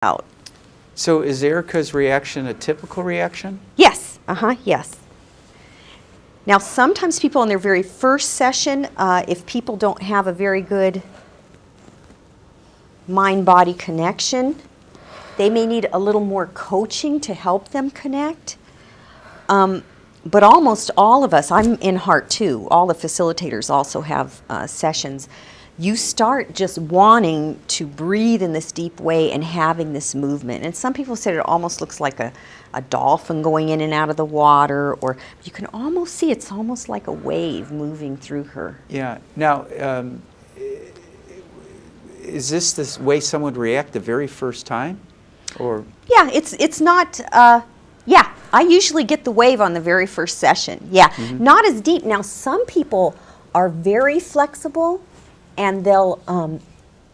out. So is Erica's reaction a typical reaction? Yes, yes. Now sometimes people in their very first session, if people don't have a very good mind-body connection, they may need a little more coaching to help them connect. But almost all of us, I'm in Heart too, all the facilitators also have sessions. You start just wanting to breathe in this deep way and having this movement. And some people said it almost looks like a dolphin going in and out of the water, or you can almost see it's almost like a wave moving through her. Yeah. Now, is this way someone would react the very first time? Or? Yeah, it's not, yeah, I usually get the wave on the very first session. Yeah, not as deep. Now, some people are very flexible and they'll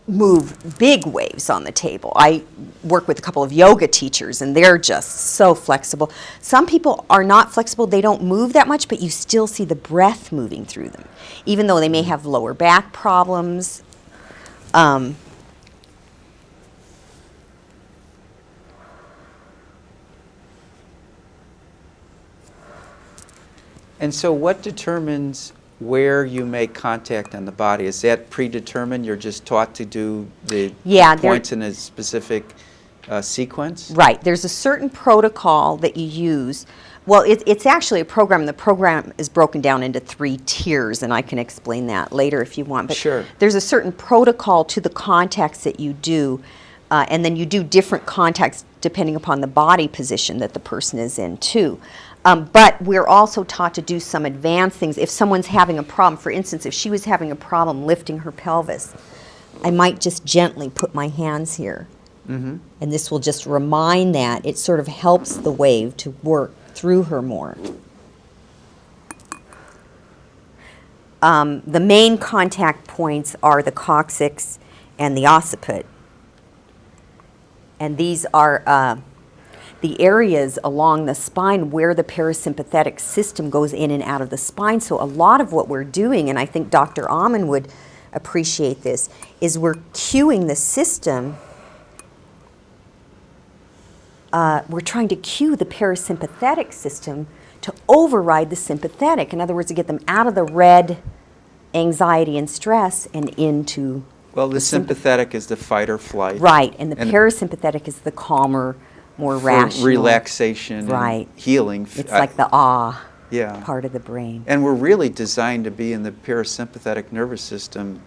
move big waves on the table. I work with a couple of yoga teachers and they're just so flexible. Some people are not flexible, they don't move that much, but you still see the breath moving through them, even though they may have lower back problems. And so what determines where you make contact on the body? Is that predetermined? You're just taught to do the points in a specific sequence? Right. There's a certain protocol that you use. Well, it's actually a program. The program is broken down into 3 tiers, and I can explain that later if you want. But sure. There's a certain protocol to the contacts that you do, and then you do different contacts depending upon the body position that the person is in, too. But we're also taught to do some advanced things. If someone's having a problem, for instance, if she was having a problem lifting her pelvis, I might just gently put my hands here. And this will just remind that. It sort of helps the wave to work through her more. The main contact points are the coccyx and the occiput. And these are the areas along the spine where the parasympathetic system goes in and out of the spine. So a lot of what we're doing, and I think Dr. Amon would appreciate this, is we're cueing the system. We're trying to cue the parasympathetic system to override the sympathetic. In other words, to get them out of the red anxiety and stress and into well, the sympathetic is the fight or flight. Right, and the parasympathetic is the calmer, more rational. Relaxation, right. And healing. It's like the part of the brain. And we're really designed to be in the parasympathetic nervous system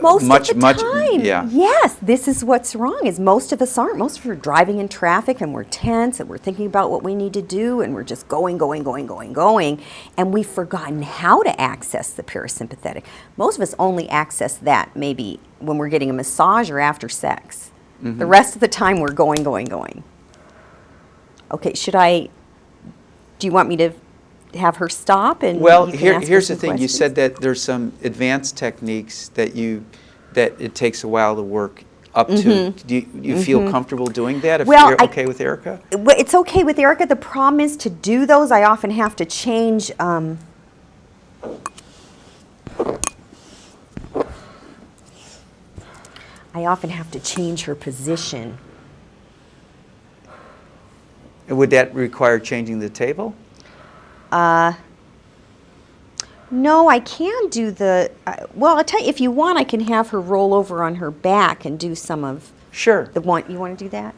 most of the time. Yeah. Yes, this is what's wrong, is most of us aren't. Most of us are driving in traffic and we're tense and we're thinking about what we need to do and we're just going. And we've forgotten how to access the parasympathetic. Most of us only access that maybe when we're getting a massage or after sex. The rest of the time we're going. Okay, do you want me to have her stop? And well, here's the thing. Questions? You said that there's some advanced techniques that it takes a while to work up to. Do you feel comfortable doing that if you're okay with Erica? It's okay with Erica. The problem is to do those, I often have to change her position. Would that require changing the table? No, I can do the, well, I'll tell you, if you want, I can have her roll over on her back and do some of the one. You want to do that?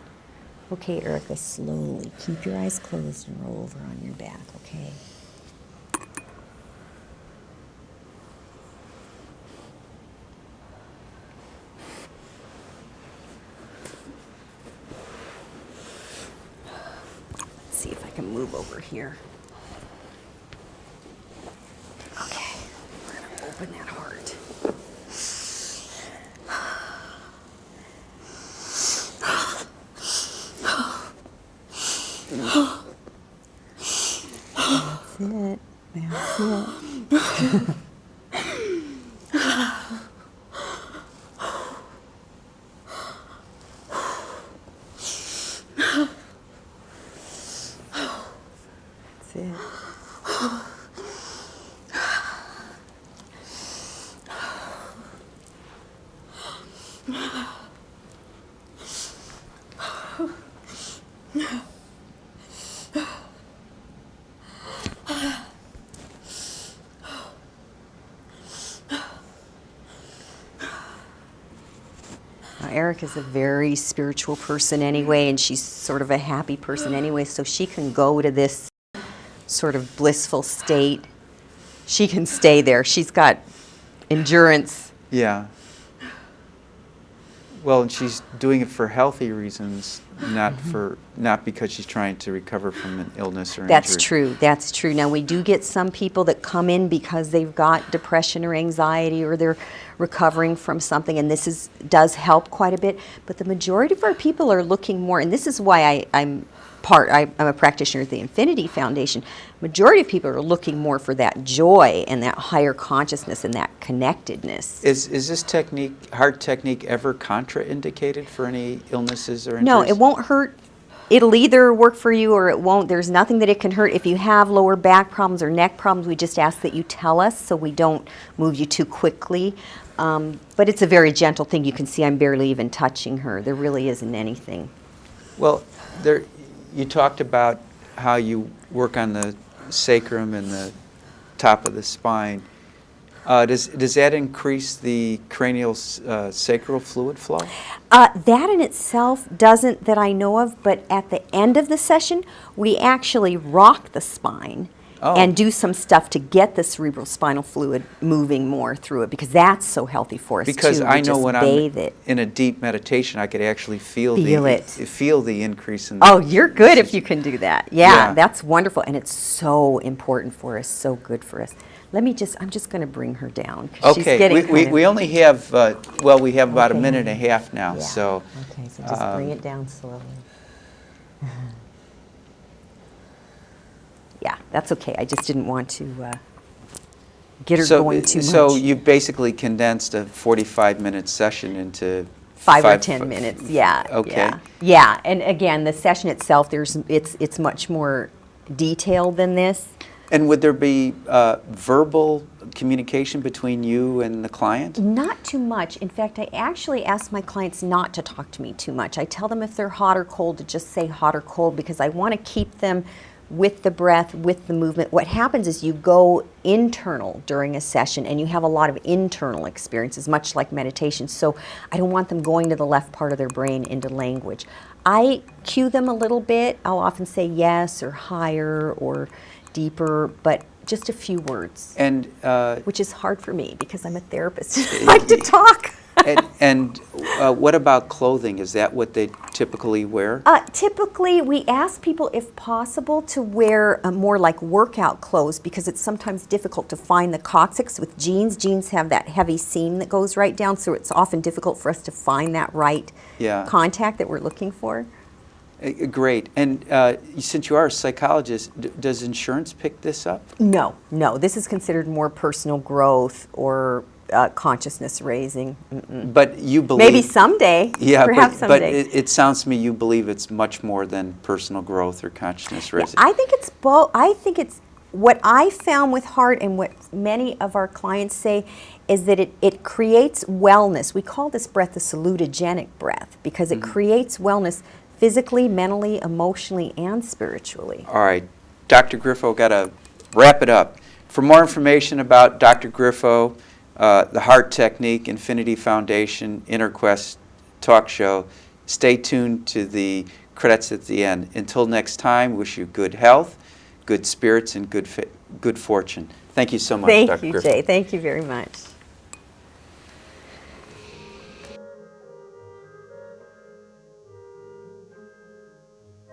Okay, Erica, slowly. Keep your eyes closed and roll over on your back, okay? See if I can move over here. Okay, we're going to open that heart. That's it. Erica's a very spiritual person anyway, and she's sort of a happy person anyway, so she can go to this sort of blissful state. She can stay there. She's got endurance. Yeah. Well, and she's doing it for healthy reasons, not because she's trying to recover from an illness or injury. That's true. That's true. Now, we do get some people that come in because they've got depression or anxiety, or they're recovering from something, and this does help quite a bit. But the majority of our people are looking more, and this is why I'm a practitioner at the Infinity Foundation. Majority of people are looking more for that joy and that higher consciousness and that connectedness. Is this heart technique ever contraindicated for any illnesses or injuries? No, it won't hurt. It'll either work for you or it won't. There's nothing that it can hurt. If you have lower back problems or neck problems, we just ask that you tell us so we don't move you too quickly. But it's a very gentle thing. You can see I'm barely even touching her. There really isn't anything. Well, you talked about how you work on the sacrum and the top of the spine. Does that increase the cranial sacral fluid flow? That in itself doesn't, that I know of, but at the end of the session, we actually rock the spine and do some stuff to get the cerebral spinal fluid moving more through it, because that's so healthy for us too. Because I know when I'm it. in a deep meditation, I could actually feel the increase in the... Oh, you're good if you can do that. Yeah, that's wonderful, and it's so important for us, so good for us. I'm just going to bring her down. Okay, she's getting we only have, we have about a minute and a half now, yeah. so... Okay, so just bring it down slowly. Yeah, that's okay. I just didn't want to get her going too much. So you basically condensed a 45-minute session into 5 or 10 minutes. Yeah. Okay. Yeah, and again, the session itself, it's much more detailed than this. And would there be verbal communication between you and the client? Not too much. In fact, I actually ask my clients not to talk to me too much. I tell them if they're hot or cold to just say hot or cold, because I want to keep them with the breath, with the movement. What happens is you go internal during a session and you have a lot of internal experiences, much like meditation. So I don't want them going to the left part of their brain into language. I cue them a little bit. I'll often say yes or higher or deeper, but just a few words. And which is hard for me because I'm a therapist. I like to talk. and what about clothing? Is that what they typically wear? Typically, we ask people, if possible, to wear more like workout clothes, because it's sometimes difficult to find the coccyx with jeans. Jeans have that heavy seam that goes right down, so it's often difficult for us to find that right contact that we're looking for. Great. And since you are a psychologist, does insurance pick this up? No. This is considered more personal growth or consciousness raising. But you believe... Maybe someday. Yeah, perhaps someday. But it sounds to me you believe it's much more than personal growth or consciousness raising. Yeah, I think it's both. I think it's what I found with heart, and what many of our clients say, is that it creates wellness. We call this breath the salutogenic breath, because it creates wellness physically, mentally, emotionally, and spiritually. All right. Dr. Grifo, got to wrap it up. For more information about Dr. Grifo, the Heart Technique, Infinity Foundation, InnerQuest talk show, stay tuned to the credits at the end. Until next time, wish you good health, good spirits, and good fortune. Thank you so much, Dr. Grifo. Thank you, Jay. Thank you very much.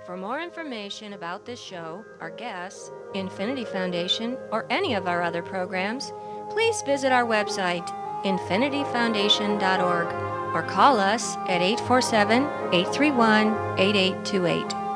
For more information about this show, our guests, Infinity Foundation, or any of our other programs, please visit our website, infinityfoundation.org, or call us at 847-831-8828.